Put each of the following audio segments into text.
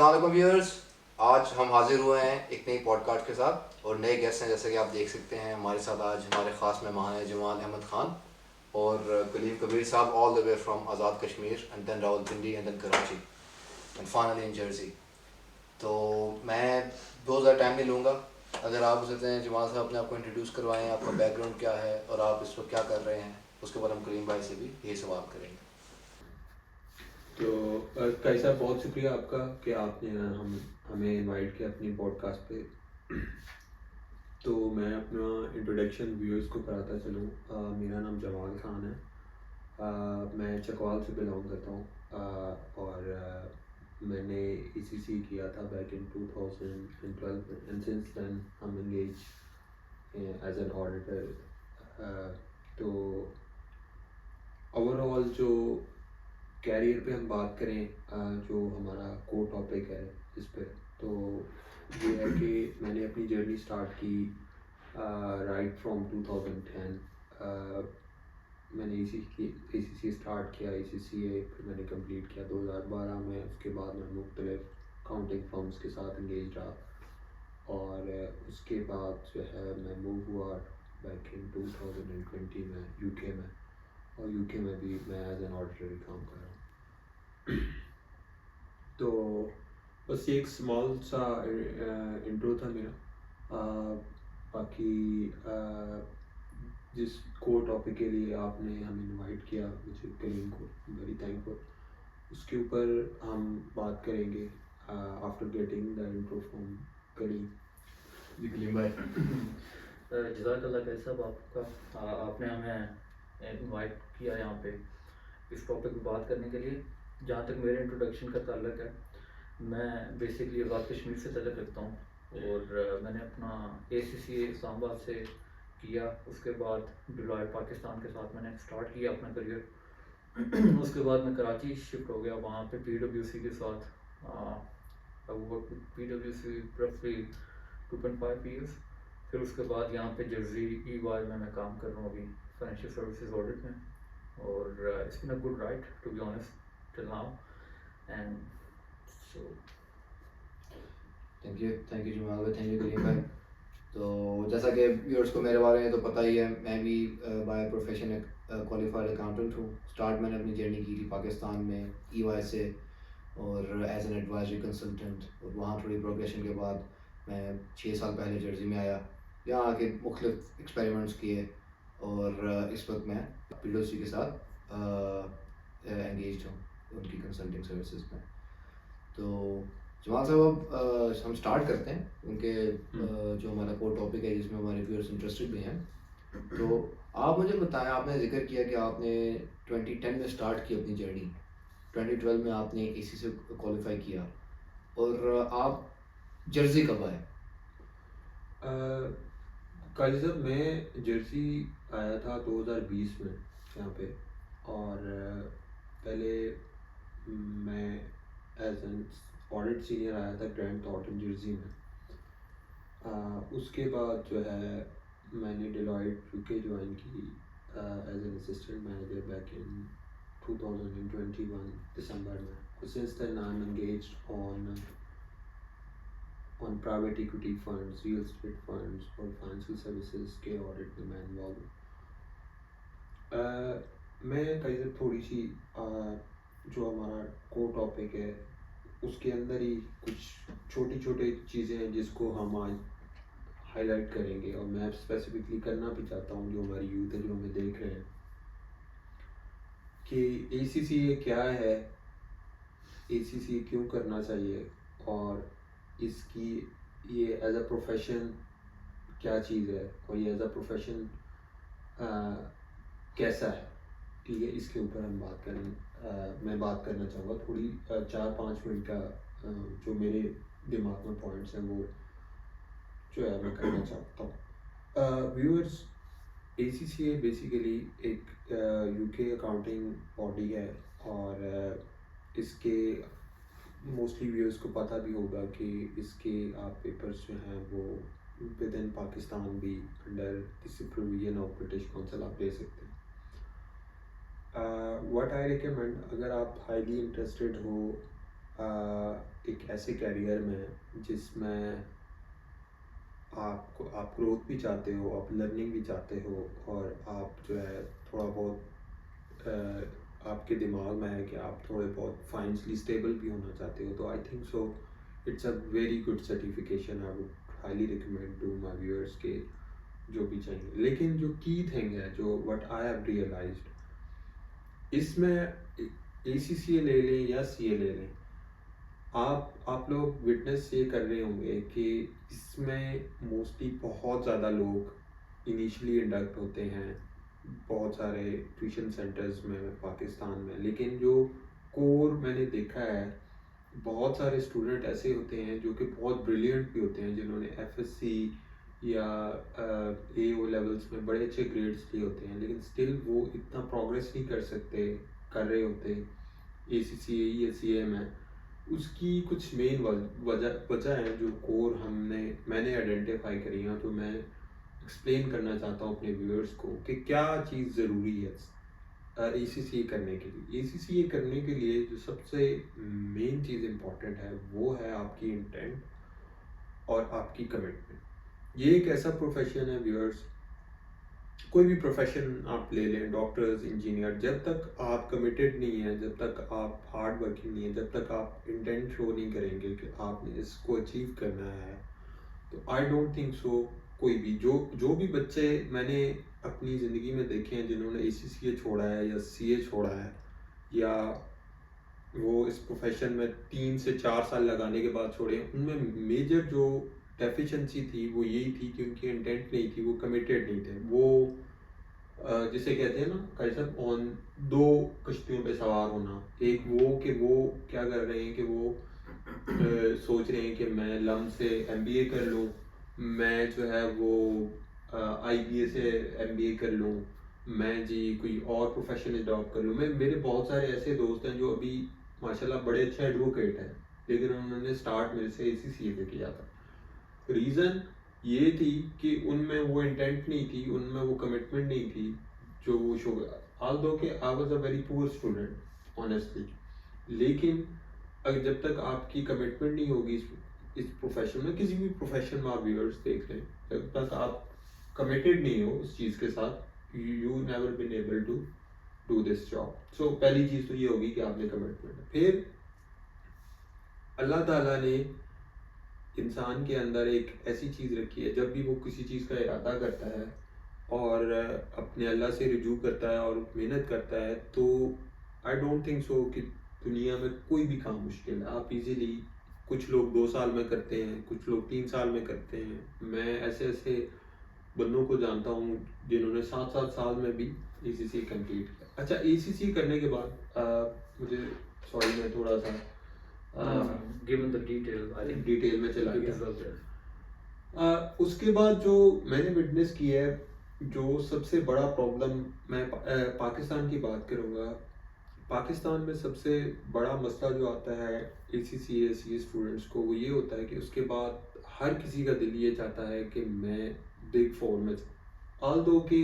अस्सलाम वालेकुम व्यूअर्स। आज हम हाजिर हुए हैं एक नई पॉडकास्ट के साथ और नए गेस्ट हैं। जैसे कि आप देख सकते हैं हमारे साथ आज हमारे ख़ास मेहमान हैं जमाल अहमद ख़ान और Kaleem Kabir Sahab, all the way from Azad Kashmir and then Rawalpindi and then Karachi and finally in Jersey. तो मैं बहुत ज़्यादा टाइम नहीं लूँगा। अगर आप सोचते हैं जमाल साहब अपने आप को इंट्रोड्यूस करवाएं, आपका बैकग्राउंड क्या है और आप इस वक्त क्या कर रहे हैं, उसके बाद हम कलीम भाई से भी यही सवाल करेंगे। तो कैसा बहुत शुक्रिया आपका कि आपने हमें इनवाइट किया अपनी पॉडकास्ट पे। तो मैं अपना इंट्रोडक्शन व्यूअर्स को कराता चलूँ। मेरा नाम जमाल ख़ान है। मैं चकवाल से बिलोंग करता हूँ और मैंने ECC किया था back in 2012 and since then हम एंगेज एज एन ऑडिटर। तो ओवरऑल जो कैरियर पे हम बात करें, जो हमारा कोर टॉपिक है इस पे, तो ये है कि मैंने अपनी जर्नी स्टार्ट की राइट फ्रॉम 2010। मैंने ACC स्टार्ट किया, ACCA फिर मैंने कंप्लीट किया 2012 में। उसके बाद मैं मुख्तलिफ काउंटिंग फर्म्स के साथ इंगेज रहा और उसके बाद जो है मैं मूव हुआ बैक इन 2020 में UK में, और UK में भी मैं एज एन ऑडिटर काम कर रहा हूँ। तो बस ये एक स्मॉल सा इंट्रो था मेरा। बाकी जिस कोर टॉपिक के लिए आपने हमें इनवाइट किया, मुझे कलीम को वेरी थैंकफुल, उसके ऊपर हम बात करेंगे after getting the intro from Kaleem. जी कलीम भाई। जज़ाकल्लाह खैर साहब, आपका आपने हमें इनवाइट किया यहाँ पे इस टॉपिक पे बात करने के लिए। जहाँ तक मेरे इंट्रोडक्शन का ताल्लुक है, मैं बेसिकली आज़ाद कश्मीर से ताल्लुक़ रखता हूँ और मैंने अपना ACCA इस्लामाबाद से किया। उसके बाद डिलॉयट पाकिस्तान के साथ मैंने स्टार्ट किया अपना करियर। उसके बाद मैं कराची शिफ्ट हो गया, वहाँ पे PwC के साथ वर्क विद PwC रफली 2.5 ईयर्स। फिर उसके बाद यहाँ पे जर्सी EY में मैं काम कर रहा हूँ अभी फाइनेंशियल सर्विसेज ऑडिट में, और it's been a good ride to be honest till now. And so thank you Jamal भाई, थैंक यू कलीम भाई। तो जैसा कि व्यूअर्स को मेरे बारे में तो पता ही है, मैं भी बाय प्रोफेशन एक क्वालिफाइड अकाउंटेंट हूँ। स्टार्ट मैंने अपनी जर्नी की थी पाकिस्तान में EY से और एज एन एडवाइजरी कंसल्टेंट, और वहाँ थोड़ी प्रोग्रेशन के बाद मैं 6 साल पहले जर्सी में आया। यहाँ आके मुख्तलिफ एक्सपेरिमेंट्स किए और इस वक्त मैं PwC के साथ एंगेज हूँ उनकी कंसल्टिंग सर्विसेज में। तो जमाल साहब, अब हम स्टार्ट करते हैं उनके जो हमारा कोर टॉपिक है जिसमें हमारे व्यूअर्स इंटरेस्टेड भी हैं। तो आप मुझे बताएं, आपने जिक्र किया कि आपने 2010 में स्टार्ट की अपनी जर्नी, 2012 में आपने ACC से क्वालिफाई किया, और आप जर्सी कब आए? काजी साहब, मैं जर्सी आया था 2020 में यहाँ पे, और पहले मैं एज एन ऑडिट सीनियर आया था ग्रैंड थॉर्टन जर्सी में। उसके बाद जो है मैंने डिलॉयट UK ज्वाइन की as an assistant manager back in 2021 दिसंबर में। Since then I am engaged on private equity funds, real estate funds और फाइनेंशियल सर्विसेज के ऑडिट में मैं इन्वॉल्व हूँ। मैं कई थोड़ी सी जो हमारा कोर टॉपिक है उसके अंदर ही कुछ छोटी छोटी चीज़ें हैं जिसको हम आज हाईलाइट करेंगे, और मैं स्पेसिफिकली करना भी चाहता हूँ जो हमारी यूथ है जो हमें देख रहे हैं कि ACCA क्या है, ACCA क्यों करना चाहिए, और इसकी ये एज अ प्रोफेशन क्या चीज़ है, और ये एज अ प्रोफेशन कैसा है। ठीक है, इसके ऊपर हम बात करें। मैं बात करना चाहूँगा थोड़ी 4-5 मिनट का जो मेरे दिमाग में पॉइंट्स हैं वो जो है मैं करना चाहता हूँ। व्यूअर्स, ACCA बेसिकली एक UK अकाउंटिंग बॉडी है, और इसके मोस्टली व्यूअर्स को पता भी होगा कि इसके आप पेपर्स जो हैं वो विद इन पाकिस्तान भी under the supervision of British council आप ले सकते हैं। व्हाट आई रिकमेंड, अगर आप हाईली इंटरेस्टेड हो एक ऐसे कैरियर में जिसमें आप ग्रोथ भी चाहते हो, आप लर्निंग भी चाहते हो, और आप जो है थोड़ा बहुत आपके दिमाग में है कि आप थोड़े बहुत फाइनेंशियली स्टेबल भी होना चाहते हो, तो I think so it's a very good certification. I would highly recommend to my viewers के जो भी चाहिए। लेकिन जो की थिंग है, जो व्हाट आई हैव रियलाइज्ड, इसमें ACCA ले लें या CA ले लें, आप लोग विटनेस ये कर रहे होंगे कि इसमें मोस्टली बहुत ज़्यादा लोग इनिशियली इंडक्ट होते हैं बहुत सारे ट्यूशन सेंटर्स में पाकिस्तान में, लेकिन जो कोर मैंने देखा है, बहुत सारे स्टूडेंट ऐसे होते हैं जो कि बहुत ब्रिलियंट भी होते हैं, जिन्होंने FSC या AO लेवल्स में बड़े अच्छे ग्रेड्स लिए होते हैं, लेकिन स्टिल वो इतना प्रोग्रेस नहीं कर रहे होते ACCA या CA में। उसकी कुछ मेन वजह है जो कोर मैंने आइडेंटिफाई करी हैं, तो मैं एक्सप्लेन करना चाहता हूँ अपने व्यूअर्स को कि क्या चीज़ ज़रूरी है ACCA करने के लिए। ACCA करने के लिए जो सबसे मेन चीज़ इम्पॉर्टेंट है वो है आपकी इंटेंट और आपकी कमिटमेंट। ये एक ऐसा प्रोफेशन है व्यूअर्स, कोई भी प्रोफेशन आप ले लें, डॉक्टर्स, इंजीनियर, जब तक आप कमिटेड नहीं है, जब तक आप हार्ड वर्किंग नहीं है, जब तक आप इंटेंट शो नहीं करेंगे कि आपने इसको अचीव करना है, तो आई डोंट थिंक सो कोई भी जो भी बच्चे मैंने अपनी ज़िंदगी में देखे हैं जिन्होंने ACCA छोड़ा है या CA छोड़ा है, या वो इस प्रोफेशन में 3 से 4 साल लगाने के बाद छोड़े, उनमें मेजर जो डेफिशिएंसी थी वो यही थी कि उनकी इंटेंट नहीं थी, वो कमिटेड नहीं थे। वो जिसे कहते हैं ना भाई साहब, ऑन 2 कश्तियों पे सवार होना। एक वो कि वो क्या कर रहे हैं कि वो सोच रहे हैं कि मैं लम से MBA कर लूँ, मैं जो है वो IBA से MBA कर लूँ, मैं जी कोई और प्रोफेशन अडॉप्ट कर लूँ। मेरे बहुत सारे ऐसे दोस्त हैं जो अभी माशाल्लाह बड़े अच्छे एडवोकेट हैं, लेकिन उन्होंने स्टार्ट मेरे से ACCA से किया था। रीज़न ये थी कि उनमें वो इंटेंट नहीं थी, उनमें वो कमिटमेंट नहीं थी जो वो शो। ऑल्दो कि I was a very poor student honestly, लेकिन अगर जब तक आपकी कमिटमेंट नहीं होगी इस प्रोफेशन में, किसी भी प्रोफेशन में आप व्यूअर्स देख लें, जब तक आप कमिटेड नहीं हो उस चीज़ के साथ, you never been able to do this job. So पहली चीज़ तो ये होगी कि आपने कमिटमेंट। फिर अल्लाह ताला ने इंसान के अंदर एक ऐसी चीज़ रखी है, जब भी वो किसी चीज़ का इरादा करता है और अपने अल्लाह से रुजू करता है और मेहनत करता है, तो आई डोंट थिंक सो कि दुनिया में कोई भी काम मुश्किल है। आप इजीली, कुछ लोग 2 साल में करते हैं, कुछ लोग 3 साल में करते हैं। मैं ऐसे बंदों को जानता हूँ जिन्होंने 7-7 साल में भी ACCA कंप्लीट किया। अच्छा, ACCA करने के बाद मुझे सॉरी मैं थोड़ा सा given the detail, I think detail में चला you गया। deserve that. उसके बाद जो मैंने विटनेस की है, जो सबसे बड़ा प्रॉब्लम, मैं पाकिस्तान की बात करूँगा। पाकिस्तान में सबसे बड़ा मसला जो आता है ACCA CA स्टूडेंट्स को, वो ये होता है कि उसके बाद हर किसी का दिल ये चाहता है कि मैं बिग 4 में, ऑल्दो कि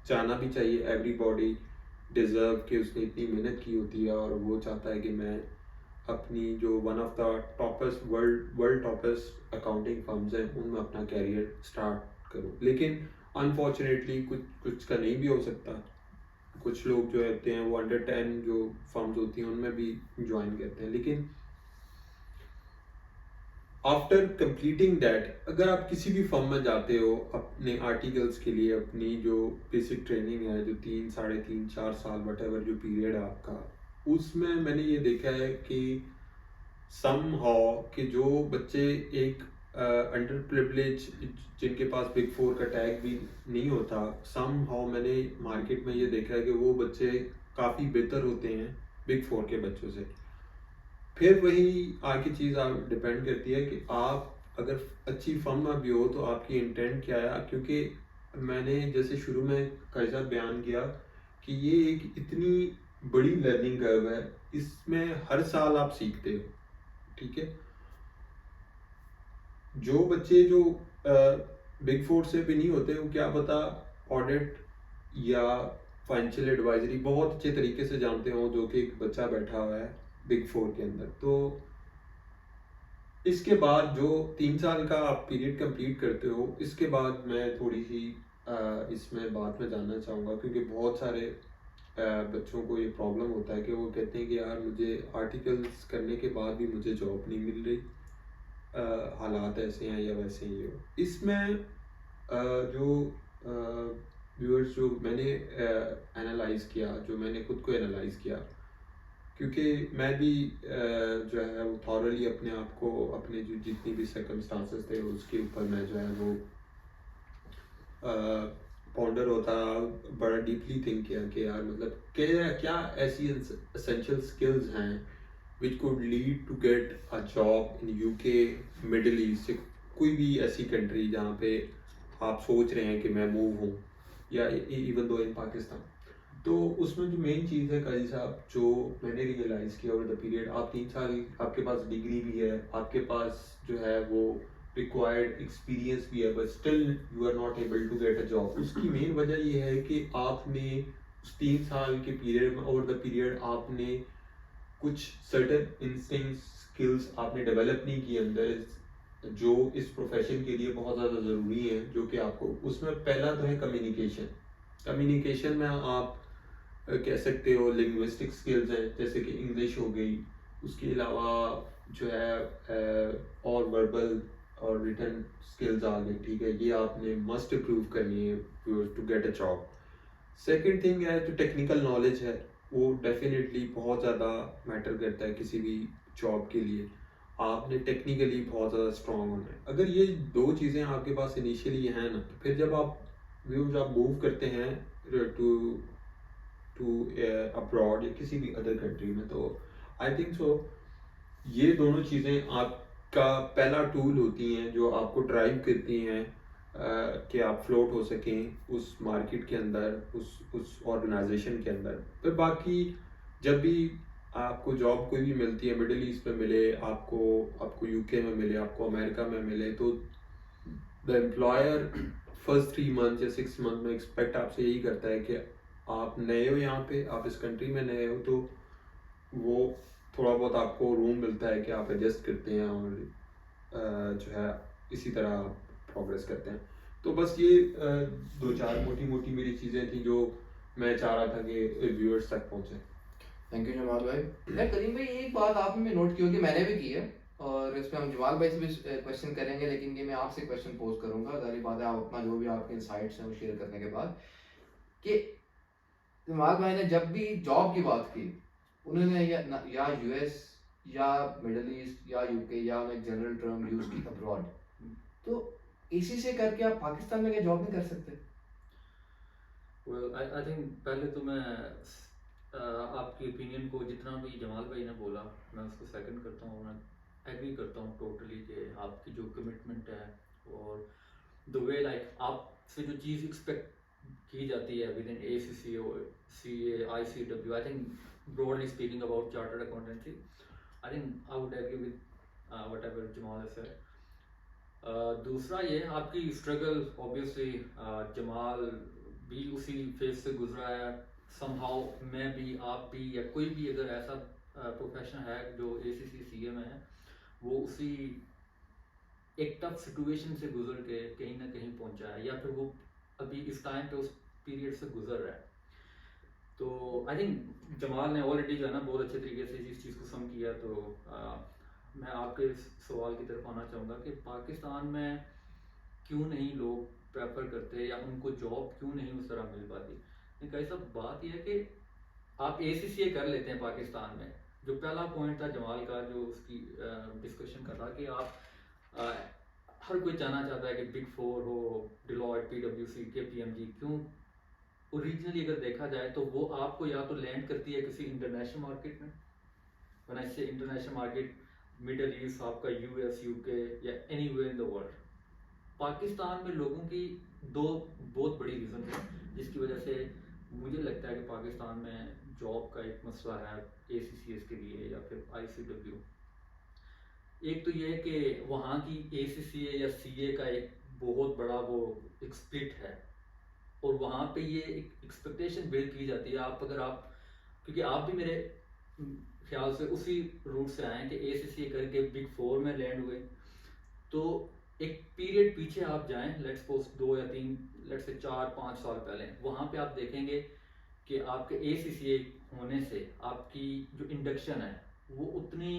जाना भी चाहिए, एवरीबॉडी डिज़र्व कि उसने इतनी मेहनत की होती है, और वो चाहता है कि मैं अपनी जो one of the toppest world toppest accounting firms हैं उनमें अपना कैरियर स्टार्ट करूं। लेकिन अनफॉर्चुनेटली कुछ का नहीं भी हो सकता। कुछ लोग जो होते हैं वो अंडर 10 जो फर्म्स होती हैं उनमें भी ज्वाइन करते हैं। लेकिन आफ्टर कंप्लीटिंग दैट, अगर आप किसी भी फर्म में जाते हो अपने आर्टिकल्स के लिए, अपनी जो बेसिक ट्रेनिंग है, जो 3, 3.5, 4 साल वटेवर जो पीरियड है आपका, उसमें मैंने ये देखा है कि समहाउ कि जो बच्चे एक अंडर प्रिविलेज, जिनके पास बिग 4 का टैग भी नहीं होता, समहाउ मैंने मार्केट में ये देखा है कि वो बच्चे काफ़ी बेहतर होते हैं बिग 4 के बच्चों से। फिर वही आगे चीज़ आप डिपेंड करती है कि आप अगर अच्छी फर्म में भी हो तो आपकी इंटेंट क्या है। क्योंकि मैंने जैसे शुरू में कैसा बयान किया कि ये एक इतनी बड़ी लर्निंग कर्व है, इसमें हर साल आप सीखते हो, ठीक है। जो बच्चे जो बिग 4 से भी नहीं होते, वो क्या पता ऑडिट या फाइनेंशियल एडवाइजरी बहुत अच्छे तरीके से जानते हो, जो कि एक बच्चा बैठा हुआ है बिग 4 के अंदर। तो इसके बाद जो 3 साल का आप पीरियड कंप्लीट करते हो, इसके बाद मैं थोड़ी सी इसमें बात में जानना चाहूँगा, क्योंकि बहुत सारे बच्चों को ये प्रॉब्लम होता है कि वो कहते हैं कि यार मुझे आर्टिकल्स करने के बाद भी मुझे जॉब नहीं मिल रही, हालात ऐसे हैं या वैसे ही हो। इसमें जो व्यूअर्स जो मैंने एनालाइज़ किया, जो मैंने खुद को एनालाइज़ किया, क्योंकि मैं भी जो है वो थॉरली अपने आप को, अपने जो जितनी भी सर्कमस्टांसेस थे उसके ऊपर मैं जो है वो पॉन्डर होता, बड़ा डीपली थिंक किया कि यार मतलब क्या क्या ऐसी एसेंशियल स्किल्स हैं which could lead to get a job in UK, Middle East, कोई भी ऐसी कंट्री जहाँ पे आप सोच रहे हैं कि मैं मूव हूँ, या इवन दो इन पाकिस्तान। तो उसमें जो मेन चीज़ है काजी साहब, जो मैंने रियलाइज़ किया ओवर द पीरियड, आप 3 साल, आपके पास डिग्री भी है, आपके पास जो है वो रिक्वायर्ड एक्सपीरियंस भी है, but still you are not able to get a job. उसकी मेन वजह ये है कि आपने उस 3 साल के पीरियड में, ओवर द पीरियड, आपने कुछ सर्टेन इंस्टिंक्ट्स, स्किल्स आपने डेवलप नहीं किए अंदर, जो इस प्रोफेशन के लिए बहुत ज़्यादा ज़रूरी है, जो कि आपको, उसमें पहला तो है कम्युनिकेशन। कम्युनिकेशन में आप कह सकते हो लिंग्विस्टिक स्किल्स हैं, जैसे कि इंग्लिश हो गई, उसके अलावा जो है और वर्बल और रिटन स्किल्स आ गई, ठीक है, ये आपने मस्ट इम्प्रूव करनी है to get a job. Second thing है जो टेक्निकल नॉलेज है, वो डेफिनेटली बहुत ज़्यादा मैटर करता है किसी भी जॉब के लिए। आपने टेक्निकली बहुत ज़्यादा स्ट्रॉन्ग होना है। अगर ये दो चीज़ें आपके पास इनिशियली हैं ना, तो फिर जब आप मूव करते हैं टू टू अब्रॉड या किसी भी अदर कंट्री में, तो आई थिंक सो ये दोनों चीज़ें आपका पहला टूल होती हैं जो आपको ड्राइव करती हैं कि आप फ्लोट हो सकें उस मार्केट के अंदर, उस ऑर्गेनाइजेशन के अंदर। फिर बाकी जब भी आपको जॉब कोई भी मिलती है, मिडिल ईस्ट में मिले आपको, आपको यूके में मिले, आपको अमेरिका में मिले, तो द एम्प्लॉयर फर्स्ट 3 मंथ या 6 मंथ में एक्सपेक्ट आपसे यही करता है कि आप नए हो यहाँ पे, आप इस कंट्री में नए हो, तो वो थोड़ा बहुत आपको रूम मिलता है कि आप एडजस्ट करते हैं और जो है इसी तरह आप प्रोग्रेस करते हैं। तो बस ये 2-4 मोटी मोटी मेरी चीज़ें थी जो मैं चाह रहा था कि व्यूअर्स तक पहुँचे। थैंक यू जमाल भाई। मैं करीम भाई, एक बात आपने नोट की होगी, मैंने भी की है, और इस पे हम जमाल भाई से भी क्वेश्चन करेंगे, लेकिन ये मैं आपसे क्वेश्चन पोज करूंगा। जारी बात है, आप अपना जो भी आपके इनसाइट्स हैं वो शेयर करने के बाद, कि जमाल भाई ने जब भी जॉब की बात की, उन्होंने या यूएस या मिडल ईस्ट या यूके, या उन्होंने जनरल टर्म यूज की अब्रॉड। तो इसी से करके आप पाकिस्तान में क्या जॉब नहीं कर सकते? वेल आई थिंक पहले तो मैं आपकी ओपिनियन को, जितना भी जमाल भाई ने बोला, मैं उसको सेकंड करता हूँ, मैं एग्री करता हूँ टोटली कि आपकी जो कमिटमेंट है और द वे लाइक आपसे जो चीज़ एक्सपेक्ट की जाती है within ACCA, CA, ICW, I think broadly speaking about chartered accountancy, I think I would agree with whatever Jamal has said. दूसरा ये आपकी स्ट्रगल, ऑब्वियसली जमाल भी उसी फेज से गुजरा है समहाउ, मैं भी, आप भी, या कोई भी अगर ऐसा प्रोफेशन है जो ACCA में है, वो उसी एक टफ सिचुएशन से गुजर के कहीं ना कहीं पहुंचा है, या फिर वो अभी इस टाइम पे उस पीरियड से गुजर रहा है। तो आई थिंक जमाल ने ऑलरेडी जो है ना बहुत अच्छे तरीके से इस चीज़ को सम किया। तो मैं आपके इस सवाल की तरफ आना चाहूँगा कि पाकिस्तान में क्यों नहीं लोग प्रेफर करते, या उनको जॉब क्यों नहीं उस तरह मिल पाती। कई सब बात यह है कि आप ACCA कर लेते हैं पाकिस्तान में, जो पहला पॉइंट था जमाल का, जो उसकी डिस्कशन कर रहा कि आप हर कोई जानना चाहता है कि बिग 4 हो, डिलॉयट, PwC, KPMG, क्यों ओरिजिनली अगर देखा जाए तो वो आपको या तो लैंड करती है किसी इंटरनेशनल मार्केट में, व्हेन आई से इंटरनेशनल मार्केट, मिडल ईस्ट, आपका US, UK या anywhere in the world. Pakistan में लोगों की दो बहुत बड़ी रीज़न है जिसकी वजह से मुझे लगता है कि पाकिस्तान में जॉब का एक मसला है ACCS के लिए या फिर ICW। एक तो ये है कि वहाँ की ACCA या CA का एक बहुत बड़ा वो एक स्प्लिट है, और वहाँ पे ये एक एक्सपेक्टेशन बिल्ड की जाती है। आप अगर आप, क्योंकि आप भी मेरे ख्याल से उसी रूट से आए हैं कि ACCA करके बिग 4 में लैंड हुए। तो एक पीरियड पीछे आप जाएं, लेट्स सपोज 2 या 3, लेट्स से 4-5 साल पहले, वहाँ पे आप देखेंगे कि आपके ACCA होने से आपकी जो इंडक्शन है वो उतनी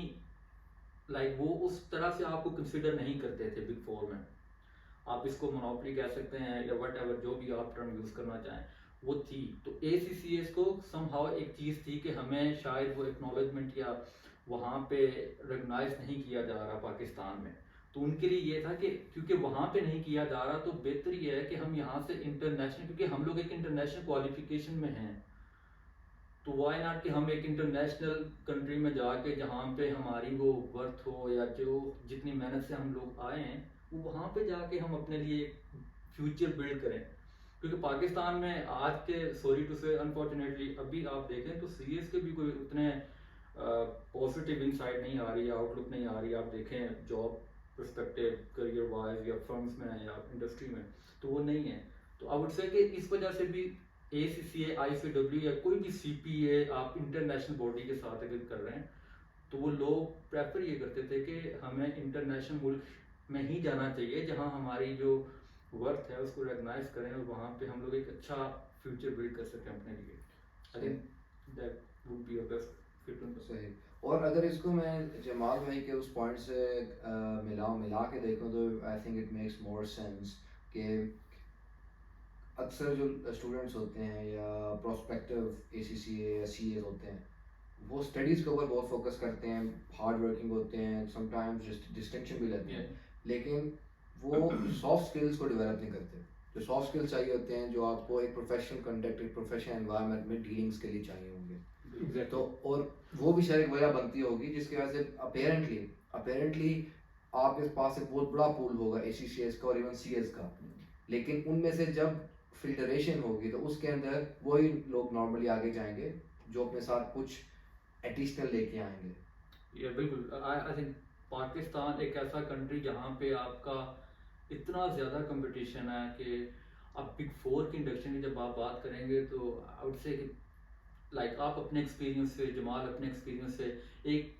वो उस तरह से आपको कंसिडर नहीं करते थे बिग 4 में। आप इसको मोनोपोली कह सकते हैं या वट एवर, जो भी आप टर्म यूज़ करना चाहें, वो थी। तो ACCS को समहाउ एक चीज़ थी कि हमें शायद वो एक्नॉलेजमेंट या वहाँ पे रिकगनाइज नहीं किया जा रहा पाकिस्तान में। तो उनके लिए ये था कि क्योंकि वहाँ पे नहीं किया जा रहा, तो बेहतर ये है कि हम यहाँ से इंटरनेशनल, क्योंकि हम लोग एक इंटरनेशनल क्वालिफिकेशन में हैं, तो वाई नॉट कि हम एक इंटरनेशनल कंट्री में जाके जहाँ पे हमारी वो वर्थ हो या जो जितनी मेहनत से हम लोग आए हैं, वो वहाँ पे जाके हम अपने लिए फ्यूचर बिल्ड करें। क्योंकि पाकिस्तान में आज के, सॉरी टू से, अनफॉर्चुनेटली अभी आप देखें तो सीएस के भी कोई उतने पॉजिटिव इनसाइट नहीं आ रही है, आउटलुक नहीं आ रही है। आप देखें जॉब पर्सपेक्टिव, करियर वाइज या फर्म्स में या इंडस्ट्री में, तो वो नहीं है। तो आई वुड से कि इस वजह से भी ACCA, ICW या कोई भी CPA आप इंटरनेशनल बॉडी के साथ अगर कर रहे हैं, तो वो लोग प्रेफर ये करते थे कि हमें इंटरनेशनल मुल्क में ही जाना चाहिए जहां हमारी जो वर्थ है उसको रिकग्नाइज करें और वहां पे हम लोग एक अच्छा फ्यूचर बिल्ड कर सकें अपने लिए। I think that would be a best fit. सही। और अगर इसको मैं जमाल भाई के उस पॉइंट से मिला के देखूं तो I think it makes more sense कि अक्सर जो स्टूडेंट्स होते हैं या प्रोस्पेक्टिव ACCA या CA होते हैं, वो स्टडीज़ के ऊपर बहुत फोकस करते हैं, हार्ड वर्किंग होते हैं, समटाइम्स डिस्टिंक्शन भी लेते हैं, लेकिन वो सॉफ्ट स्किल्स को डेवलप नहीं करते। जो सॉफ्ट स्किल्स चाहिए होते हैं, जो आपको एक प्रोफेशनल कंडक्ट, एक प्रोफेशनल एनवायरनमेंट में डीलिंग्स के लिए चाहिए होंगे। तो और वो भी शायद एक वजह बनती होगी जिसकी वजह से अपेरेंटली आपके पास एक बहुत बड़ा पूल होगा ACCS का और इवन CS का, लेकिन उनमें से जब फिल्टरेशन होगी तो उसके अंदर वही लोग नॉर्मली आगे जाएंगे जो अपने साथ कुछ एडिशनल लेके आएंगे। ये बिल्कुल, आई थिंक पाकिस्तान एक ऐसा कंट्री जहाँ पे आपका इतना ज़्यादा कंपटीशन है कि अब बिग 4 की इंडक्शन की जब आप बात करेंगे तो आई वुड से आप अपने एक्सपीरियंस से, जमाल अपने एक्सपीरियंस से, एक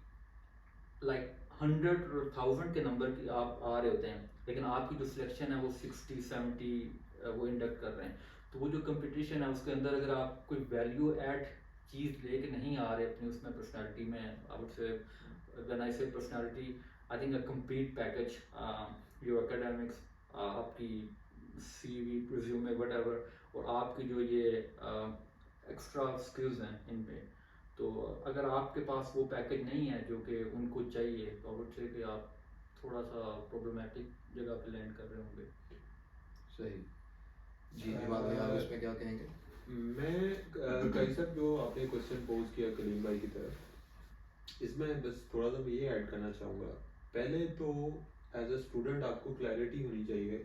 100 और 1000 के नंबर की आप आ रहे होते हैं, लेकिन आपकी जो सिलेक्शन है वो 60-70 वो इंडक्ट कर रहे हैं। तो वो जो कंपटीशन है उसके अंदर अगर आप कोई वैल्यू ऐड चीज़ लेके नहीं आ रहे अपनी उसमें पर्सनैलिटी में, I would say when I से personality, I think a complete package, your academics, आपकी CV, रिज्यूमे, व्हाटएवर, और आपकी जो ये एक्स्ट्रा स्किल्स हैं इन पे, तो अगर आपके पास वो पैकेज नहीं है जो कि उनको चाहिए, तो आई वुड से कि आप थोड़ा सा प्रॉब्लमेटिक जगह पे लैंड कर रहे होंगे। सही जी। जमाल भाई आप इसमें क्या कहेंगे? मैं कैसर जो आपने क्वेश्चन पोज किया कलीम भाई की तरफ, इसमें बस थोड़ा सा मैं ये ऐड करना चाहूँगा। पहले तो एज अ स्टूडेंट आपको क्लैरिटी होनी चाहिए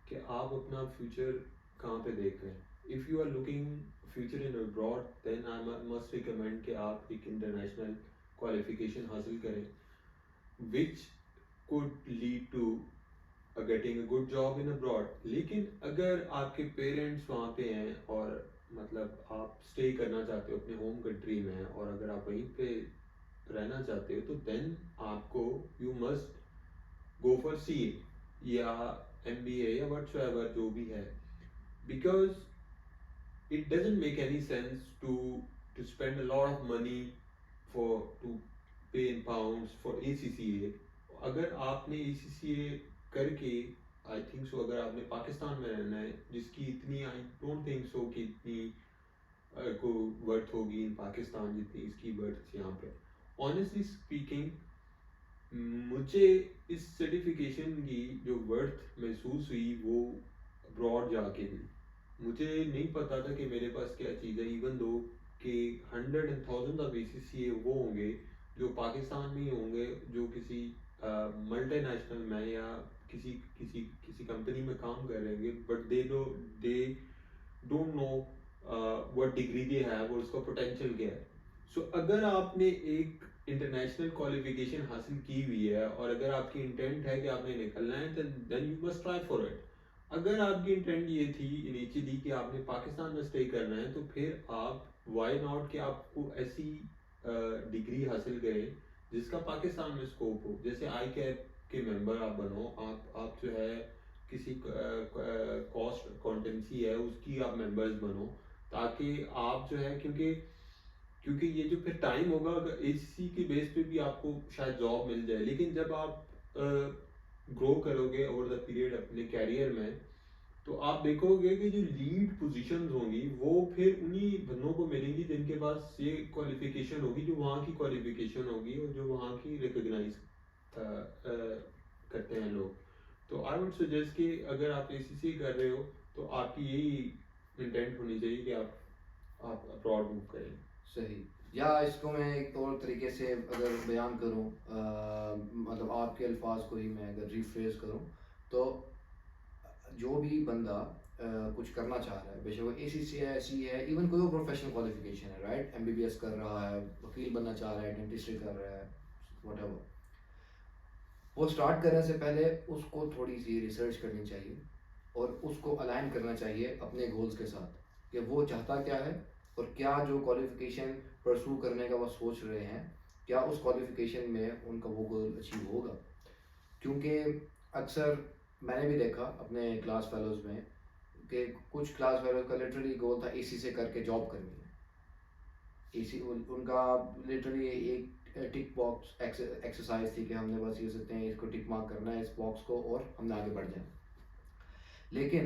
कि आप अपना फ्यूचर कहाँ पे देख रहे हैं। If you are looking future in abroad, then I must recommend कि आप एक इंटरनेशनल क्वालिफिकेशन हासिल करें which could lead to getting a good job in abroad. लेकिन अगर आपके पेरेंट्स वहाँ पे हैं और मतलब आप स्टे करना चाहते हो अपने होम कंट्री में और अगर आप वहीं पे रहना चाहते हो, तो देन आपको you must go for CA या MBA या व्हाटसोएवर जो भी है, because it doesn't make any sense to spend a lot of money for to pay in pounds for ACCA। अगर आपने ACCA करके, आई थिंक सो, अगर आपने पाकिस्तान में रहना है जिसकी इतनी, आई डोंट थिंक सो कि इतनी को वर्थ होगी इन पाकिस्तान जितनी इसकी वर्थ यहाँ पे। ऑनेस्टली स्पीकिंग, मुझे इस सर्टिफिकेशन की जो वर्थ महसूस हुई वो अब्रॉड जाके हुई। मुझे नहीं पता था कि मेरे पास क्या चीज़ है, इवन दो कि 100 and 1000 ऑफ ACCA वो होंगे जो पाकिस्तान में ही होंगे, जो किसी मल्टीनेशनल में या किसी किसी किसी कंपनी में काम कर रहे हैं, but they don't know what degree they have और उसका पोटेंशियल क्या है। सो अगर आपने एक इंटरनेशनल क्वालिफिकेशन हासिल की हुई है और अगर आपकी इंटेंट है कि आपने निकलना है, then you must try for it. अगर आपकी इंटेंट ये थी इनिशियली कि आपने पाकिस्तान में स्टे करना है, तो फिर आप वाई नॉट कि आपको ऐसी डिग्री हासिल करें जिसका पाकिस्तान में स्कोप हो। जैसे आई कैप के मेंबर आप बनो, आप जो है किसी कॉस्ट अकाउंटेंसी है उसकी आप मेंबर्स बनो, ताकि आप जो है क्योंकि ये जो फिर टाइम होगा इसी के बेस पे भी आपको शायद जॉब मिल जाए, लेकिन जब आप ग्रो करोगे ओवर द पीरियड अपने कैरियर में तो आप देखोगे कि जो लीड पोजीशंस होंगी वो फिर उन्हीं बंदों को मिलेंगी जिनके पास ये क्वालिफिकेशन होगी, जो वहाँ की क्वालिफिकेशन होगी और जो वहाँ की रिकॉग्नाइज करते हैं लोग। तो आई वुड सजेस्ट कि अगर आप एसीसी कर रहे हो तो आपकी यही इंटेंट होनी चाहिए कि आप अब्रॉड मूव करें। सही। या इसको मैं एक और तरीके से अगर बयान करूं, मतलब आपके अल्फाज को ही मैं अगर रिफ्रेज करूं, तो जो भी बंदा कुछ करना चाह रहा है, बेशक वो एसीसी है, सी है, इवन कोई और प्रोफेशनल क्वालिफिकेशन है, राइट, एमबीबीएस कर रहा है, वकील बनना चाह रहा है, डेंटिस्ट्री कर रहा है, व्हाटएवर, वो स्टार्ट करने से पहले उसको थोड़ी सी रिसर्च करनी चाहिए और उसको अलाइन करना चाहिए अपने गोल्स के साथ कि वो चाहता क्या है और क्या जो क्वालिफिकेशन परसू करने का वो सोच रहे हैं, क्या उस क्वालिफिकेशन में उनका वो गोल अचीव होगा। क्योंकि अक्सर मैंने भी देखा अपने क्लास फेलोज़ में कि कुछ क्लास फेलोज़ का लिटरली गोल था एसी से करके जॉब करनी है। एसी उनका लिटरली एक टिक बॉक्स एक्सरसाइज थी कि हमने बस ये सकते हैं इसको टिक मार्क करना है इस बॉक्स को और हमने आगे बढ़ जाए। लेकिन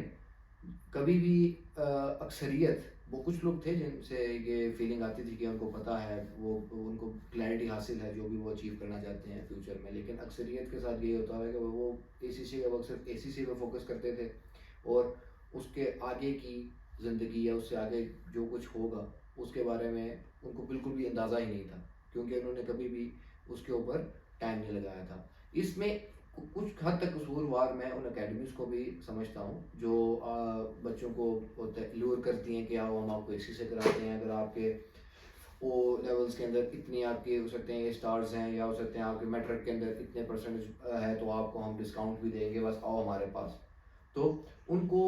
कभी भी अक्सरियत, वो कुछ लोग थे जिनसे ये फीलिंग आती थी कि उनको पता है, वो उनको क्लैरिटी हासिल है जो भी वो अचीव करना चाहते हैं फ्यूचर में, लेकिन अक्सरियत के साथ ये होता है कि वो एसीसी के वक्त सिर्फ एसीसी पे फोकस करते थे और उसके आगे की ज़िंदगी या उससे आगे जो कुछ होगा उसके बारे में उनको बिल्कुल भी अंदाज़ा ही नहीं था, क्योंकि उन्होंने कभी भी उसके ऊपर टाइम नहीं लगाया था। इसमें कुछ हद तक कसूरवार मैं उन अकेडमीज़ को भी समझता हूँ जो बच्चों को लूर करती हैं कि आओ हम आपको एसी से कराते हैं, अगर आपके ओ लेवल्स के अंदर इतनी आपके हो सकते हैं स्टार्स हैं या हो सकते हैं आपके मैट्रिक के अंदर इतने परसेंटेज है तो आपको हम डिस्काउंट भी देंगे, बस आओ हमारे पास। तो उनको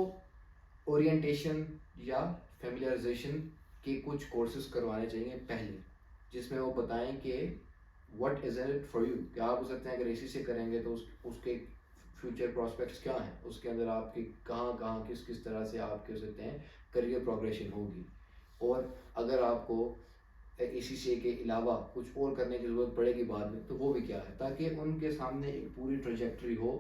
ओरिएंटेशन या फेमिलियराइजेशन के कुछ कोर्सेज करवाने चाहिए पहले, जिसमें वो बताएं कि what is it for you, क्या आप हो सकते हैं अगर इसी से करेंगे तो उसके फ्यूचर प्रॉस्पेक्ट्स क्या हैं, उसके अंदर आपकी कहाँ कहाँ किस किस तरह से आपके हो सकते हैं करियर प्रोग्रेशन होगी, और अगर आपको एसीसी के अलावा कुछ और करने की ज़रूरत पड़ेगी बाद में तो वो भी क्या है, ताकि उनके सामने एक पूरी ट्रेजेक्ट्री हो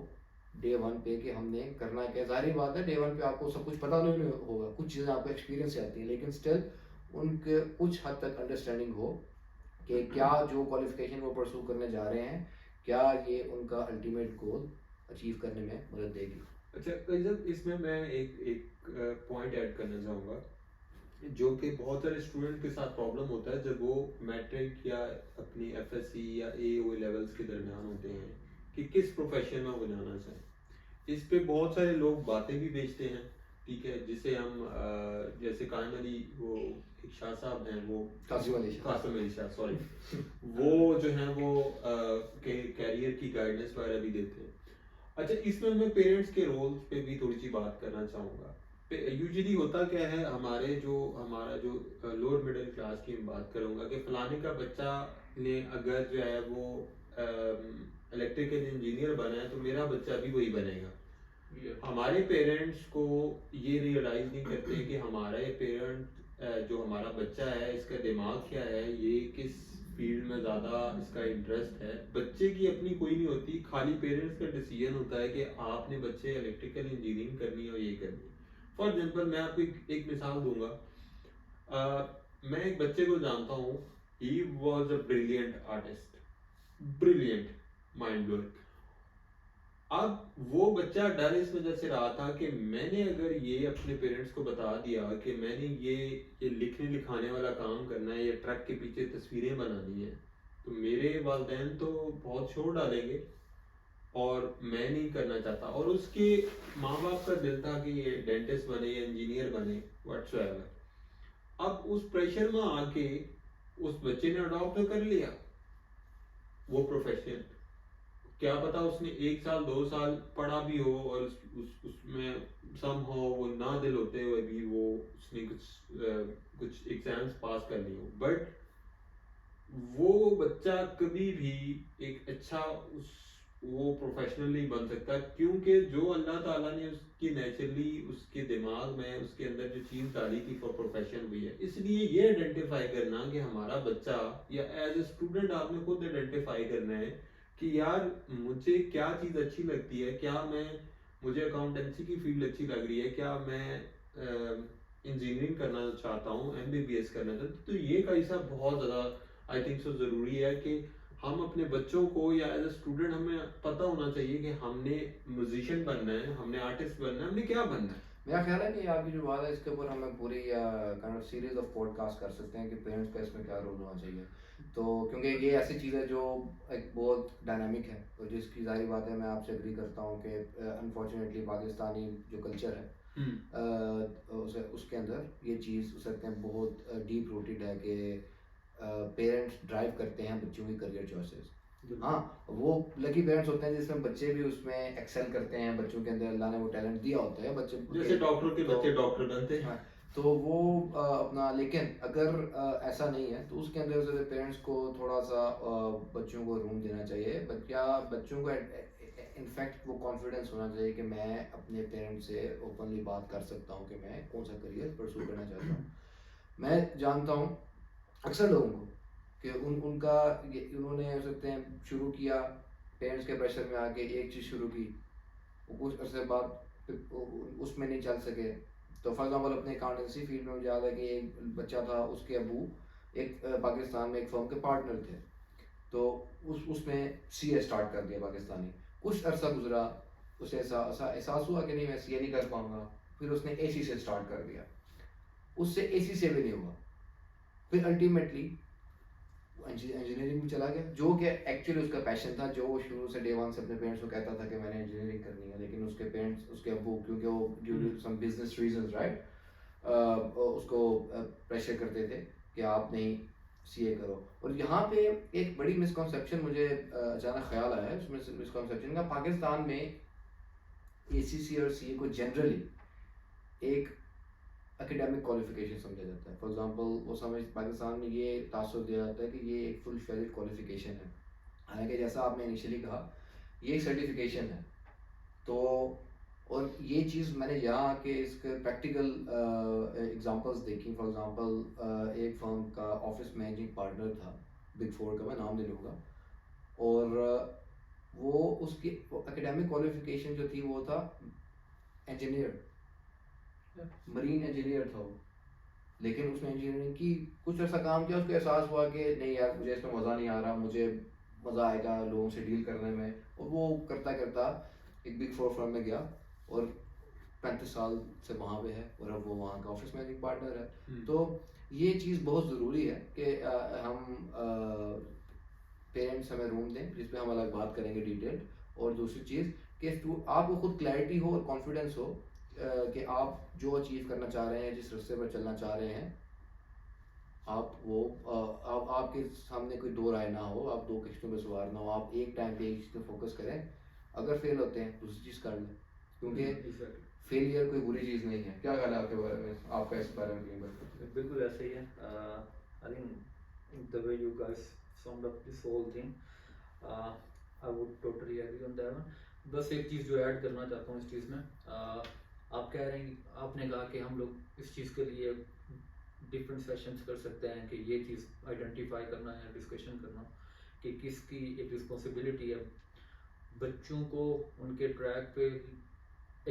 डे वन पे कि हमने करना क्या। ज़ाहिर बात है डे वन पे आपको सब कुछ पता नहीं होगा, कुछ चीज़ें आपको एक्सपीरियंस से आती हैं, लेकिन स्टिल उनके कुछ हद तक अंडरस्टैंडिंग हो कि क्या जो क्वालिफिकेशन वो परसू करने जा रहे हैं क्या ये उनका अल्टीमेट गोल अचीव करने में मदद देगी। अच्छा जब इसमें मैं एक पॉइंट ऐड करना चाहूँगा जो कि बहुत सारे स्टूडेंट के साथ प्रॉब्लम होता है जब वो मैट्रिक या अपनी एफएससी या एओ लेवल्स के दरमियान होते हैं कि किस प्रोफेशन में वो जाना चाहें। इस पे बहुत सारे लोग बातें भी बेचते हैं, ठीक है, जिसे हम जैसे कायम अली वो एक शाह साहब हैं, वो कासिम अली शाह सॉरी वो जो हैं वो कैरियर की गाइडेंस वगैरह भी देते हैं। अच्छा इसमें मैं पेरेंट्स के रोल पे भी थोड़ी सी बात करना चाहूँगा। यूजुअली होता क्या है हमारा जो लोअर मिडिल क्लास की मैं बात करूँगा कि फलाने का बच्चा ने अगर जो है वो इलेक्ट्रिकल इंजीनियर बना है तो मेरा बच्चा भी वही बनेगा। हमारे पेरेंट्स को ये रियलाइज नहीं करते कि हमारे पेरेंट जो हमारा बच्चा है इसका दिमाग क्या है, ये किस फील्ड में ज़्यादा इसका इंटरेस्ट है। बच्चे की अपनी कोई नहीं होती, खाली पेरेंट्स का डिसीजन होता है कि आपने बच्चे इलेक्ट्रिकल इंजीनियरिंग करनी है और ये करनी है। फॉर एग्जाम्पल मैं आपको एक मिसाल दूंगा। मैं एक बच्चे को जानता हूँ, he was a brilliant artist, brilliant, mind blowing. अब वो बच्चा डर इस वजह से रहा था कि मैंने अगर ये अपने पेरेंट्स को बता दिया कि मैंने ये लिखने लिखाने वाला काम करना है या ट्रक के पीछे तस्वीरें बनानी है तो मेरे वालिदैन तो बहुत शोर डालेंगे और मैं नहीं करना चाहता। और उसके माँ बाप का दिल था कि ये डेंटिस्ट बने या इंजीनियर बने व्हाटसोएवर। अब उस प्रेशर में आके उस बच्चे ने अडॉप्ट कर लिया वो प्रोफेशन। क्या पता उसने 1 साल 2 साल पढ़ा भी हो और उसमें सम हो वो ना दिल होते हुए भी वो उसने कुछ एग्जाम्स पास कर ली हो, बट वो बच्चा कभी भी एक अच्छा उस वो प्रोफेशनल नहीं बन सकता, क्योंकि जो अल्लाह ताला ने उसकी नेचुरली उसके दिमाग में उसके अंदर जो चीज़ डाली थी फॉर प्रोफेशन हुई है। इसलिए ये आइडेंटिफाई करना कि हमारा बच्चा, या एज ए स्टूडेंट आपने खुद आइडेंटिफाई करना है कि यार मुझे क्या चीज़ अच्छी लगती है, क्या मैं मुझे अकाउंटेंसी की फील्ड अच्छी लग रही है, क्या मैं इंजीनियरिंग करना चाहता हूँ, एमबीबीएस करना चाहता हूँ। तो ये का हिसाब बहुत ज़्यादा आई थिंक सो ज़रूरी है कि हम अपने बच्चों को, या एज ए स्टूडेंट हमें पता होना चाहिए कि हमने म्यूजिशियन बनना है, हमने आर्टिस्ट बनना है, हमने क्या बनना है। मेरा ख्याल है कि आपकी जो बात है इसके ऊपर हमें पूरी kind of series of podcast कर सकते हैं कि पेरेंट्स का इसमें क्या रोल होना चाहिए। तो क्योंकि ये ऐसी चीज़ है जो एक बहुत डायनामिक है, और जिसकी जाहिर बात है मैं आपसे एग्री करता हूँ कि अनफॉर्चुनेटली पाकिस्तानी जो कल्चर है उसके अंदर ये चीज़ सकते हैं बहुत डीप रूटेड है कि पेरेंट्स ड्राइव करते हैं बच्चों की करियर चॉइसेस। हाँ, वो लकी पेरेंट्स होते हैं जिसमें बच्चे भी उसमें एक्सेल करते हैं, बच्चों के अंदर अल्लाह ने वो टैलेंट दिया होता है बच्चे जैसे डॉक्टर के तो बच्चे डॉक्टर बनते हैं। हाँ, तो वो अपना, लेकिन अगर ऐसा नहीं है तो उसके अंदर जो पेरेंट्स को थोड़ा सा बच्चों को रूम देना चाहिए, बच्चों को इनफैक्ट वो कॉन्फिडेंस होना चाहिए कि मैं अपने पेरेंट्स से ओपनली बात कर सकता हूँ कि मैं कौन सा करियर परस्यू करना चाहता हूँ। मैं जानता हूँ अक्सर लोगों को कि उनका उन्होंने हो सकते हैं शुरू किया, पेरेंट्स के प्रेशर में आके एक चीज़ शुरू की, वो कुछ अरसे बाद उसमें नहीं चल सके। तो फॉर एग्जाम्पल अपने अकाउंटेंसी फील्ड में मुझे याद है कि एक बच्चा था, उसके अबू एक पाकिस्तान में एक फर्म के पार्टनर थे, तो उसने सीए स्टार्ट कर दिया पाकिस्तानी। कुछ अरसा गुजरा, उसे एहसास हुआ कि नहीं मैं सीए नहीं कर पाऊंगा, फिर उसने एसी से स्टार्ट कर दिया, उससे एसी से भी नहीं हुआ, फिर अल्टीमेटली इंजीनियरिंग में चला गया, जो कि एक्चुअली उसका पैशन था, जो वो शुरू से डे वन से अपने पेरेंट्स को कहता था कि मैंने इंजीनियरिंग करनी है, लेकिन उसके पेरेंट्स, उसके अब्बू, क्योंकि वो due to some business reasons right उसको प्रेशर करते थे कि आप नहीं सीए करो। और यहाँ पे एक बड़ी मिसकॉन्सेप्शन मुझे अचानक ख्याल आया है, उस मिसकॉन्सेप्शन का, पाकिस्तान में एसीसी और सीए को जनरली एक एकेडमिक क्वालिफिकेशन समझा जाता है। फॉर एग्जांपल वो समझ पाकिस्तान में ये तासुर दिया जाता है कि ये एक फुल फ्लेज्ड क्वालिफिकेशन है, हालांकि जैसा आपने इनिशियली कहा ये एक सर्टिफिकेशन है। तो और ये चीज़ मैंने यहाँ आके इसके प्रैक्टिकल एग्जांपल्स देखी। फॉर एग्जांपल एक फर्म का ऑफिस मैनेजिंग पार्टनर था, बिग फोर का, मैं नाम नहीं लूँगा, और वो उसकी एकेडमिक क्वालिफिकेशन जो थी वो था इंजीनियर, मरीन इंजीनियर था वो, लेकिन उसने इंजीनियरिंग की, कुछ ऐसा काम किया, उसको एहसास हुआ कि नहीं यार मुझे इसमें मज़ा नहीं आ रहा, मुझे मज़ा आएगा लोगों से डील करने में, और वो करता करता एक बिग फोर फर्म में गया और 35 साल से वहाँ पे है, और अब वो वहाँ का ऑफिस मैनेजिंग पार्टनर है। तो ये चीज़ बहुत ज़रूरी है कि हम पेरेंट्स हमें रूम दें, जिस पे हम अलग बात करेंगे डिटेल। और दूसरी चीज़ कि आपको खुद क्लैरिटी हो और कॉन्फिडेंस हो कि आप जो अचीव करना चाह रहे हैं, जिस रास्ते पर चलना चाह रहे हैं, आप वो आपके सामने कोई दो राय ना हो, आप दो किश्तों पे सवार ना हो, आप एक टाइम पे एक चीज़ पे फोकस करें। अगर फेल होते हैं दूसरी चीज़ कर लें, क्योंकि फेलियर कोई बुरी चीज़ नहीं है। क्या ख्याल है आपके बारे में, आपका इस बारे में? बिल्कुल ऐसे ही है। I think the way you guys summed up this whole thing, I would totally agree on that one. बस एक चीज़ जो ऐड करना चाहता हूँ इस चीज़ में, आप कह रहे हैं, आपने कहा कि हम लोग इस चीज़ के लिए डिफरेंट सेशंस कर सकते हैं कि ये चीज़ आइडेंटिफाई करना है, डिस्कशन करना कि किसकी एक रिस्पॉन्सिबिलिटी है बच्चों को उनके ट्रैक पे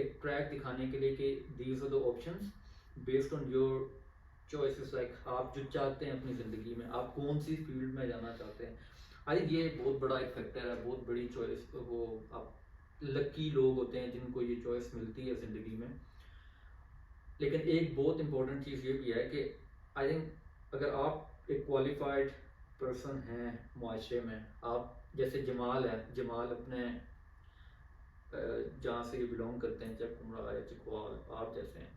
एक ट्रैक दिखाने के लिए कि these are the options based on your choices, like आप जो चाहते हैं अपनी ज़िंदगी में, आप कौन सी फील्ड में जाना चाहते हैं। आई थिंक ये बहुत बड़ा एक फैक्टर है, बहुत बड़ी चॉइस। वो आप लकी लोग होते हैं जिनको ये चॉइस मिलती है ज़िंदगी में। लेकिन एक बहुत इंपॉर्टेंट चीज़ ये भी है कि आई थिंक अगर आप एक क्वालिफाइड पर्सन हैं माशरे में, आप जैसे जमाल है, जमाल अपने जहाँ से ये बिलोंग करते हैं, चाहे कुमड़ा या चिकवाल, आप जैसे हैं,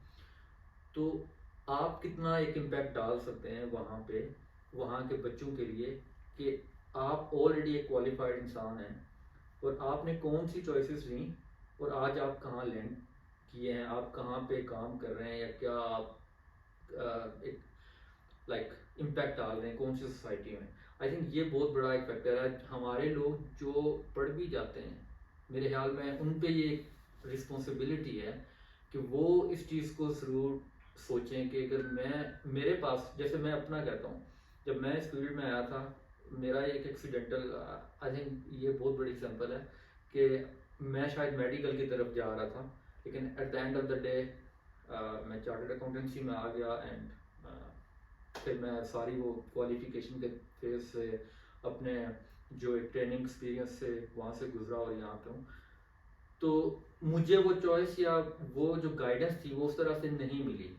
तो आप कितना एक इम्पैक्ट डाल सकते हैं वहाँ पे, वहाँ के बच्चों के लिए कि आप ऑलरेडी एक क्वालिफाइड इंसान हैं और आपने कौन सी चॉइसेस ली और आज आप कहाँ लैंड किए हैं, आप कहाँ पे काम कर रहे हैं, या क्या आप एक लाइक इम्पैक्ट डाल रहे हैं कौन सी सोसाइटी में। आई थिंक ये बहुत बड़ा एक फैक्टर है। हमारे लोग जो पढ़ भी जाते हैं, मेरे ख्याल में उन पे ये एक रिस्पॉन्सिबिलिटी है कि वो इस चीज़ को ज़रूर सोचें कि अगर मैं, मेरे पास, जैसे मैं अपना कहता हूँ, जब मैं इस फील्ड में आया था, मेरा एक एक्सीडेंटल, आई थिंक ये बहुत बड़ी एग्जांपल है कि मैं शायद मेडिकल की तरफ जा रहा था, लेकिन at the end of the day मैं चार्टर्ड अकाउंटेंसी में आ गया, एंड फिर मैं सारी वो क्वालिफिकेशन के फेज से अपने जो एक ट्रेनिंग एक्सपीरियंस से वहाँ से गुजरा और यहाँ पे हूँ। तो मुझे वो चॉइस या वो जो गाइडेंस थी वो उस तरह से नहीं मिली,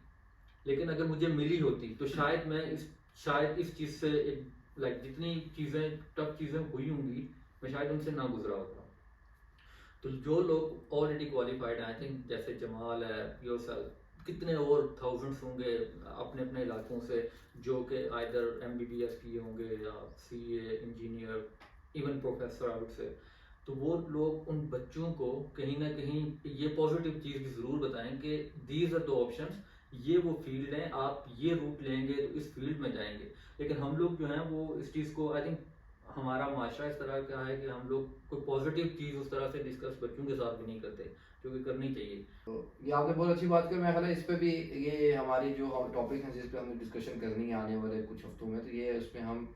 लेकिन अगर मुझे मिली होती तो शायद इस चीज़ से एक लाइक जितनी चीज़ें टफ चीज़ें हुई होंगी मैं शायद उनसे ना गुजरा होता। तो जो लोग ऑलरेडी क्वालिफाइड हैं, आई थिंक जैसे जमाल है, योरसेल्फ, कितने और थाउजेंड्स होंगे अपने अपने इलाकों से जो कि आइदर MBBS किए होंगे या CA, engineer, even professor out से। तो वो लोग उन बच्चों को कहीं ना कहीं ये पॉजिटिव चीज़ भी ज़रूर बताएं कि दीज आर द ऑप्शंस, ये वो फील्ड हैं, आप ये रूट लेंगे तो इस फील्ड में जाएंगे। लेकिन हम लोग जो हैं वो इस चीज़ को, आई थिंक हमारा माशरा इस तरह का है कि हम लोग कोई पॉजिटिव चीज़ उस तरह से डिस्कस बच्चों के साथ भी नहीं करते, जो कि करनी चाहिए। तो ये आपने बहुत अच्छी बात की। मैं ख्याल है इस पे भी, ये हमारी जो टॉपिक है जिस पे हमें डिस्कशन करनी है आने वाले कुछ हफ्तों में, तो ये उसमें हम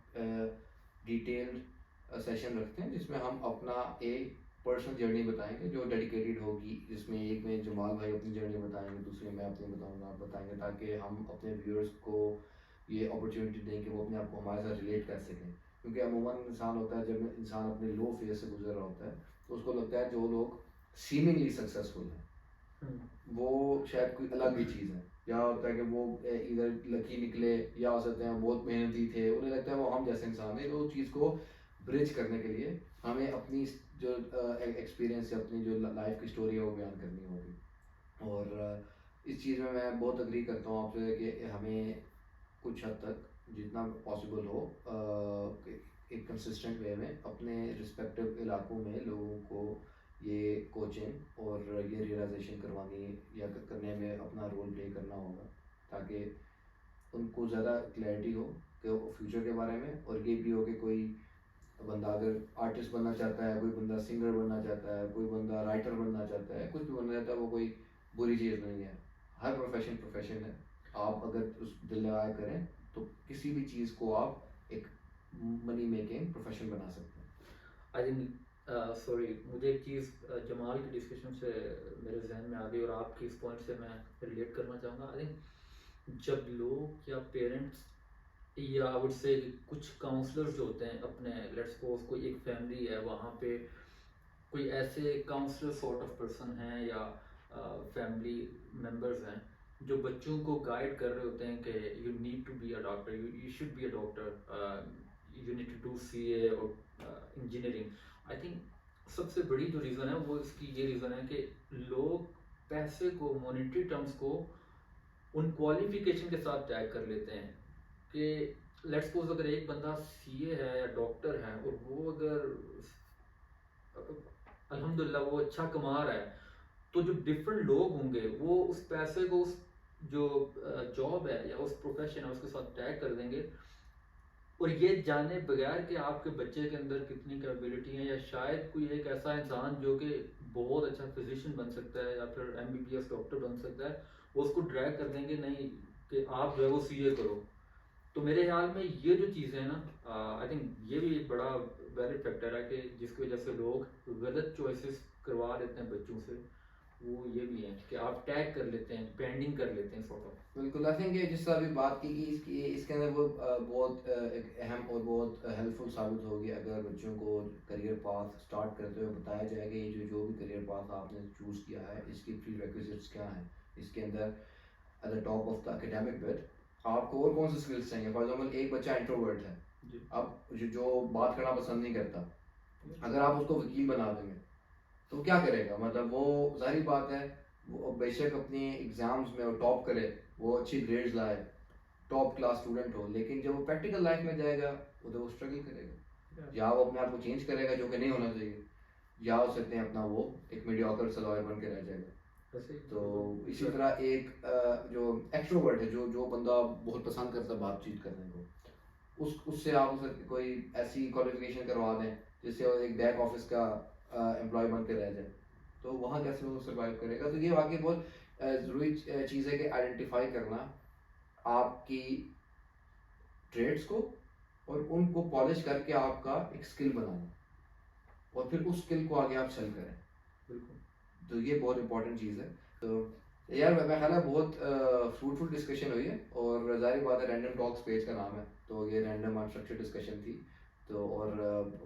डिटेल्ड सेशन रखते हैं जिसमें हम अपना एक पर्सनल जर्नी बताएंगे जो डेडिकेटेड होगी, जिसमें एक में जमाल भाई अपनी जर्नी बताएंगे, दूसरे में अपनी बताऊंगा, आप बताएंगे, ताकि हम अपने व्यूअर्स को ये अपॉर्चुनिटी दें कि वो अपने आप को हमारे साथ रिलेट कर सकें। क्योंकि अमूमन इंसान होता है, जब इंसान अपने लो फेज से गुजर रहा होता है तो उसको लगता है जो लोग सीमिंगली सक्सेसफुल हैं वो शायद कोई अलग ही चीज़ है, या होता है कि वो इधर लकी निकले, या हो सकते हैं बहुत मेहनती थे, उन्हें लगता है वो हम जैसे इंसान है। तो उस चीज़ को ब्रिज करने के लिए हमें अपनी जो एक्सपीरियंस है, अपनी जो लाइफ की स्टोरी है वो बयान करनी होगी। और इस चीज़ में मैं बहुत अग्री करता हूँ आपसे कि हमें कुछ हद तक जितना पॉसिबल हो एक कंसिस्टेंट वे में अपने रिस्पेक्टिव इलाकों में लोगों को ये कोचिंग और ये रियलाइजेशन करवानी या करने में अपना रोल प्ले करना होगा, ताकि उनको ज़्यादा क्लैरिटी हो कि फ्यूचर के बारे में, और ये भी हो कि कोई बंदा अगर आर्टिस्ट बनना चाहता है, कोई बंदा सिंगर बनना चाहता है, कोई बंदा राइटर बनना चाहता है, कुछ भी बनना चाहता है, वो कोई बुरी चीज़ नहीं है। हर प्रोफेशन है। आप अगर उस दिल लगाए करें तो किसी भी चीज़ को आप एक मनी मेकिंग प्रोफेशन बना सकते हैं। आई थिंक सॉरी, मुझे एक चीज़ जमाल की डिस्कशन से मेरे जहन में आ गई और आपकी इस पॉइंट से मैं रिलेट करना चाहूँगा। आई थिंक जब लोग या पेरेंट्स या आई वुड से कुछ काउंसलर्स जो होते हैं अपने, लेट्स सपोज कोई एक फैमिली है, वहाँ पे कोई ऐसे काउंसलर सॉर्ट ऑफ पर्सन हैं या फैमिली मेम्बर्स हैं जो बच्चों को गाइड कर रहे होते हैं कि you need to be a doctor, you should be a doctor, you need to do CA और इंजीनियरिंग। आई थिंक सबसे बड़ी जो रीज़न है वो इसकी ये रीज़न है कि लोग पैसे को, मॉनेटरी टर्म्स को उन क्वालिफिकेशन के साथ टैग कर लेते हैं कि लेट्स सपोज अगर एक बंदा CA है या डॉक्टर है और वो अगर अल्हम्दुलिल्लाह वो अच्छा कमा रहा है, तो जो डिफरेंट लोग होंगे वो उस पैसे को उस जो जॉब है या उस प्रोफेशन है उसके साथ टैग कर देंगे, और ये जाने बगैर कि आपके बच्चे के अंदर कितनी कैपेबिलिटी है, या शायद कोई एक ऐसा इंसान जो कि बहुत अच्छा फिजिशियन बन सकता है या फिर MBBS डॉक्टर बन सकता है, वो उसको ड्रैग कर देंगे नहीं कि आप जो है वो CA करो। तो मेरे ख्याल में ये जो चीज़ें हैं ना, आई थिंक ये भी एक बड़ा वैलिड फैक्टर है कि जिसकी वजह से लोग गलत चॉइसेस करवा देते हैं बच्चों से। वो ये भी है कि आप टैग कर लेते हैं, पेंडिंग कर लेते हैं सॉर्ट ऑफ। बिल्कुल, आई थिंक ये जिस तरह अभी बात की कि इसकी इसके अंदर वो बहुत एक अहम और बहुत हेल्पफुल साबित होगी अगर बच्चों को करियर पाथ स्टार्ट करते हुए बताया जाएगा ये जो भी करियर पाथ आपने चूज़ किया है इसकी प्री रिक्विजिट्स क्या हैं, इसके अंदर at the top of the academic bit आपको और कौन से स्किल्स चाहिए। फॉर एग्जाम्पल एक बच्चा इंट्रोवर्ट है, अब जो बात करना पसंद नहीं करता, अगर आप उसको वकील बना देंगे तो क्या करेगा, मतलब वो जाहिर बात है वो बेशक अपनी एग्जाम्स में वो टॉप करे, वो अच्छी ग्रेड्स लाए, टॉप क्लास स्टूडेंट हो, लेकिन जब वो प्रैक्टिकल लाइफ में जाएगा तो वो स्ट्रगल करेगा। या वो अपने आप को चेंज करेगा जो कि नहीं होना चाहिए, या हो सकते हैं अपना वो एक मीडियोकर सा लॉयर बन के रह जाएगा। वैसे तो इसी तरह एक जो एक्सट्रोवर्ट है, जो बंदा बहुत पसंद करता है बातचीत करने को, उससे आप उसे कोई ऐसी क्वालिफिकेशन करवा दें जिससे वो एक बैक ऑफिस का एम्प्लॉय बन के रह जाए, तो वहाँ कैसे वो सर्वाइव करेगा। तो ये वाकई बहुत ज़रूरी चीज़ है कि आइडेंटिफाई करना आपकी ट्रेड्स को और उनको पॉलिश करके आपका एक स्किल बनाना, और फिर उस स्किल को आगे आप सेल करें। बिल्कुल। तो ये बहुत इंपॉर्टेंट चीज़ है। तो यार मैं ख्याल है बहुत फ्रूटफुल डिस्कशन हुई है, और जाहिर बात है रैंडम टॉक्स पेज का नाम है, तो ये रैंडम अनस्ट्रक्चर्ड डिस्कशन थी। तो और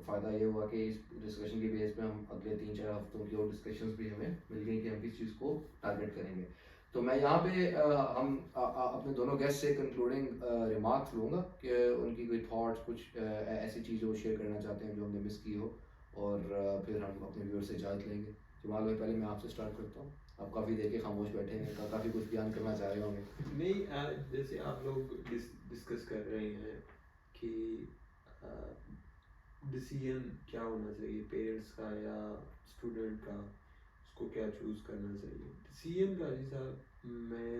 फ़ायदा ये हुआ कि इस डिस्कशन के बेस पे हम अगले 3-4 हफ्तों की और डिस्कशंस भी हमें मिल गई कि हम किस चीज़ को टारगेट करेंगे। तो मैं यहाँ पे हम अपने दोनों गेस्ट से कंक्लूडिंग रिमार्क्स लूँगा कि उनकी कोई थॉट्स, कुछ ऐसी चीज़ें वो शेयर करना चाहते हैं जो हमने मिस की हो, और फिर हम अपने व्यूअर से इजाज़त लेंगे। जमाल भाई, पहले मैं आपसे स्टार्ट करता हूँ। आप काफ़ी देर के खामोश बैठे हैं, काफ़ी कुछ बयान करना चाह रहे होंगे। नहीं, जैसे आप लोग डिस्कस कर रहे हैं कि डिसीजन क्या होना चाहिए पेरेंट्स का या स्टूडेंट का, उसको क्या चूज़ करना चाहिए डिसीजन का। जैसा मैं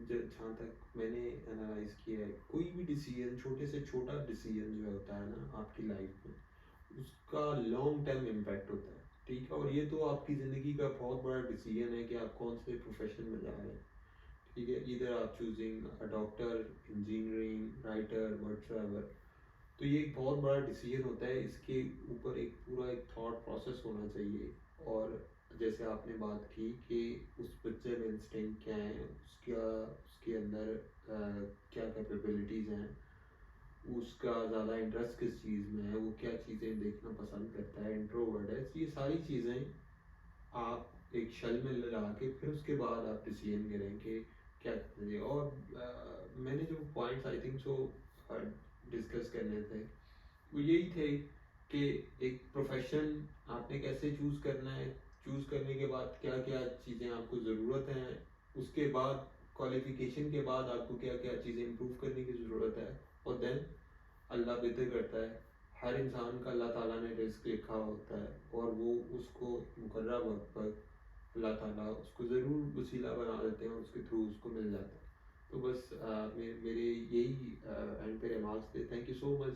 जहाँ तक मैंने एनालाइज किया है, कोई भी डिसीजन, छोटे से छोटा डिसीजन जो होता है ना आपकी लाइफ में, उसका लॉन्ग टर्म इम्पैक्ट होता है। ठीक है, और ये तो आपकी ज़िंदगी का बहुत बड़ा डिसीजन है कि आप कौन से प्रोफेशन में जा रहे हैं। ठीक है, इधर आप choosing a doctor, engineering, writer, whatever, तो ये एक बहुत बड़ा डिसीजन होता है। इसके ऊपर एक पूरा एक थॉट प्रोसेस होना चाहिए। और जैसे आपने बात की कि उस बच्चे में इंस्टिंक्ट क्या है, उसके अंदर क्या कैपेबिलिटीज़ हैं, उसका ज़्यादा इंटरेस्ट किस चीज़ में है, वो क्या चीज़ें देखना पसंद करता है, इंट्रोवर्ट है, ये सारी चीज़ें आप एक शेल में लगा के फिर उसके बाद आप डिसीजन करें कि क्या करें। और मैंने जो points I think so discuss करने थे वो यही थे कि एक प्रोफेशन आपने कैसे चूज़ करना है, चूज़ करने के बाद क्या क्या चीज़ें आपको ज़रूरत हैं, उसके बाद क्वालिफिकेशन के बाद आपको क्या क्या चीज़ें इम्प्रूव करने की ज़रूरत है, और देन अल्लाह बेहतर करता है। हर इंसान का अल्लाह ताला ने रिस्क लिखा होता है, और वो उसको मुकर्रर वक्त पर अल्लाह ताला उसको ज़रूर वसीला बना देते हैं और उसके थ्रू उसको मिल जाता है। तो बस मेरे यही एंड पे रिमार्क्स थे। थैंक यू सो मच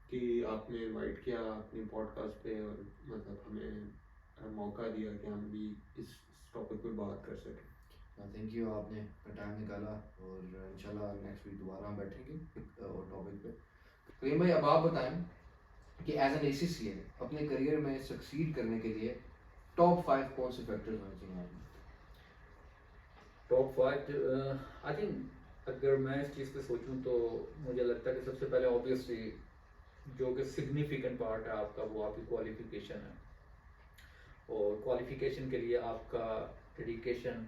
कि आपने इनवाइट किया अपने पॉडकास्ट पे, और मतलब हमें मौका दिया कि हम भी इस टॉपिक पे बात कर सकें। थैंक यू, आपने टाइम निकाला, और इंशाल्लाह नेक्स्ट वीक दोबारा हम बैठेंगे एक और टॉपिक पे। करीम भाई, अब आप बताएं कि एज एन ACCA अपने करियर में सक्सीड करने के लिए टॉप 5 कौन से फैक्टर्स होने चाहिए आपने? टॉप 5 आई थिंक अगर मैं इस चीज़ पे सोचूं तो मुझे लगता है कि सबसे पहले ऑब्वियसली जो कि सिग्निफिकेंट पार्ट है आपका, वो आपकी क्वालिफिकेशन है। और क्वालिफिकेशन के लिए आपका डेडिकेशन,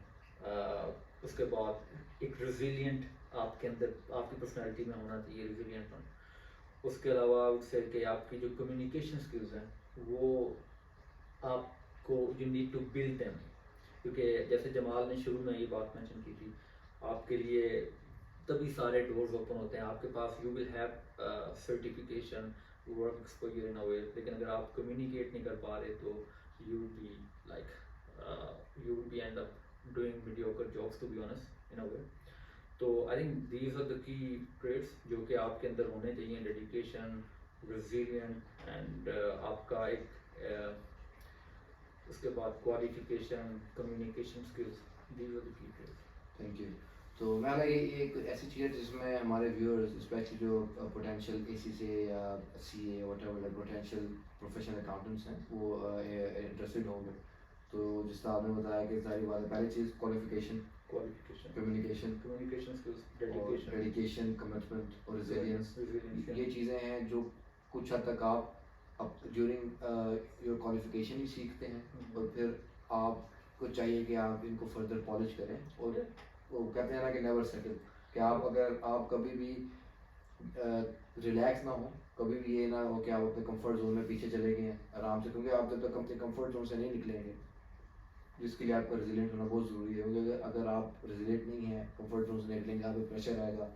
उसके बाद एक रेजिलिएंट आपके अंदर, आपकी पर्सनालिटी में होना चाहिए रेजिलिएंट। उसके अलावा उससे कि आपकी जो कम्युनिकेशन स्किल्स हैं वो आपको, you need to build them. क्योंकि जैसे जमाल ने शुरू में ये बात मेंशन की थी, आपके लिए तभी सारे डोर्स ओपन होते हैं। आपके पास you will have certification, work exposure in a way, लेकिन अगर आप कम्युनिकेट नहीं कर पा रहे तो you be like you will be end up doing mediocre jobs, to be honest, in a way. तो I think these are the key traits जो कि आपके अंदर होने चाहिए: डेडिकेशन, रेजिलिएंट, एंड आपका एक उसके बाद qualification, communication skills. These are the key trades. Thank you. तो मैं लगा ये एक ऐसी चीज़ है जिसमें हमारे व्यूअर्स, स्पेशली जो पोटेंशियल ACCA या CA whatever potential professional accountants हैं, वो इंटरेस्टेड होंगे। तो जिस तरह आपने बताया कि सारी बात, पहली चीज़ क्वालिफिकेशन, कम्युनिकेशन कम्युनिकेशन स्किल्स, और डेडिकेशन, कमिटमेंट और रेजिलियंस, ये चीज़ें हैं जो कुछ हद तक आप अब ड्यूरिंग योर क्वालिफिकेशन ही सीखते हैं, और फिर आपको चाहिए कि आप इनको फर्दर पॉलिश करें। और वो कहते हैं ना कि नेवर सेटल, कि आप अगर आप कभी भी रिलैक्स ना हो, कभी भी ये ना हो कि आप अपने कंफर्ट जोन में पीछे चले गए हैं आराम से, क्योंकि आप जब तक अपने कंफर्ट जोन से नहीं निकलेंगे, जिसके लिए आपका रेजिलेंट होना बहुत ज़रूरी है। क्योंकि अगर आप रेजिलेंट नहीं हैं, कंफर्ट जोन से निकलेंगे, आप पे प्रेशर आएगा,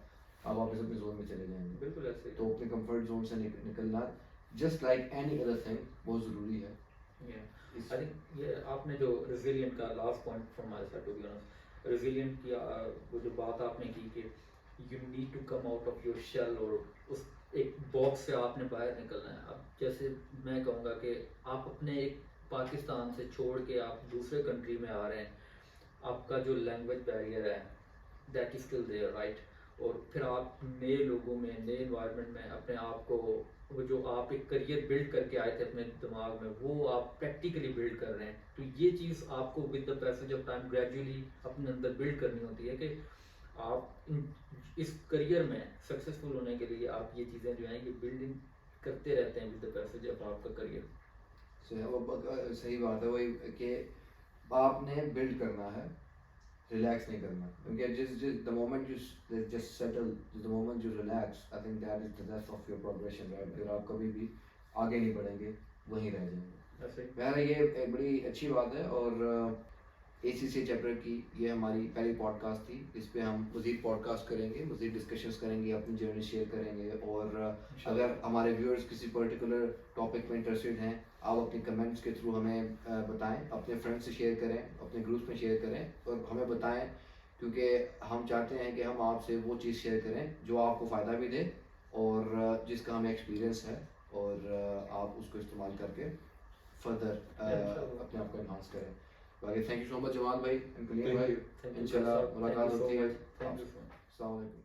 आप वापस अपने जोन में चले जाएंगे। बिल्कुल ऐसे ही। तो अपने कंफर्ट जोन से निकलना, just like any other thing, बहुत ज़रूरी है। इस आई थिंक ये आपने जो रेजिलिएंट का last point from my side to be honest, resilient की वो जो बात आपने की कि you need to come out of your shell, और उस एक बॉक्स से आपने बाहर निकलना है। अब जैसे मैं कहूँगा कि आप अपने एक पाकिस्तान से छोड़ के आप दूसरे कंट्री में आ रहे हैं, आपका जो लैंग्वेज बैरियर है that is still there right, और फिर आप नए लोगों में, नए इन्वायरमेंट में अपने आप को, वो जो आप एक करियर बिल्ड करके आए थे अपने दिमाग में, वो आप प्रैक्टिकली बिल्ड कर रहे हैं। तो ये चीज़ आपको with the passage of time gradually अपने अंदर बिल्ड करनी होती है कि आप इस करियर में सक्सेसफुल होने के लिए आप ये चीज़ें जो हैं ये बिल्डिंग करते रहते हैं विद द पैसेज ऑफ आपका करियर। सही बात है वही कि आपने बिल्ड करना है, रिलैक्स नहीं करना, क्योंकि जिस the moment you just settle, the moment you relax, I think that is the death of your progression, right. फिर आप कभी भी आगे नहीं बढ़ेंगे, वहीं रह जाएंगे। ऐसे ही यार ये एक बड़ी अच्छी बात है, और ACCA चैप्टर की ये हमारी पहली पॉडकास्ट थी। इस पे हम मज़ीद पॉडकास्ट करेंगे, मज़ीद डिस्कशंस करेंगे, अपनी जर्नी शेयर करेंगे, और अगर हमारे व्यूअर्स किसी पर्टिकुलर टॉपिक में इंटरेस्टेड हैं, आप अपने कमेंट्स के थ्रू हमें बताएं, अपने फ्रेंड्स से शेयर करें, अपने ग्रुप्स में शेयर करें और हमें बताएं, क्योंकि हम चाहते हैं कि हम आपसे वो चीज़ शेयर करें जो आपको फ़ायदा भी दे और जिसका हमें एक्सपीरियंस है, और आप उसको इस्तेमाल करके फर्दर अपने आप को एनहांस करें। बाकी thank you so much Jamal भाई, Thank you. थैंक यू इंशाल्लाह मुलाकात होती है। Thank you so much. अस्सलाम वालेकुम।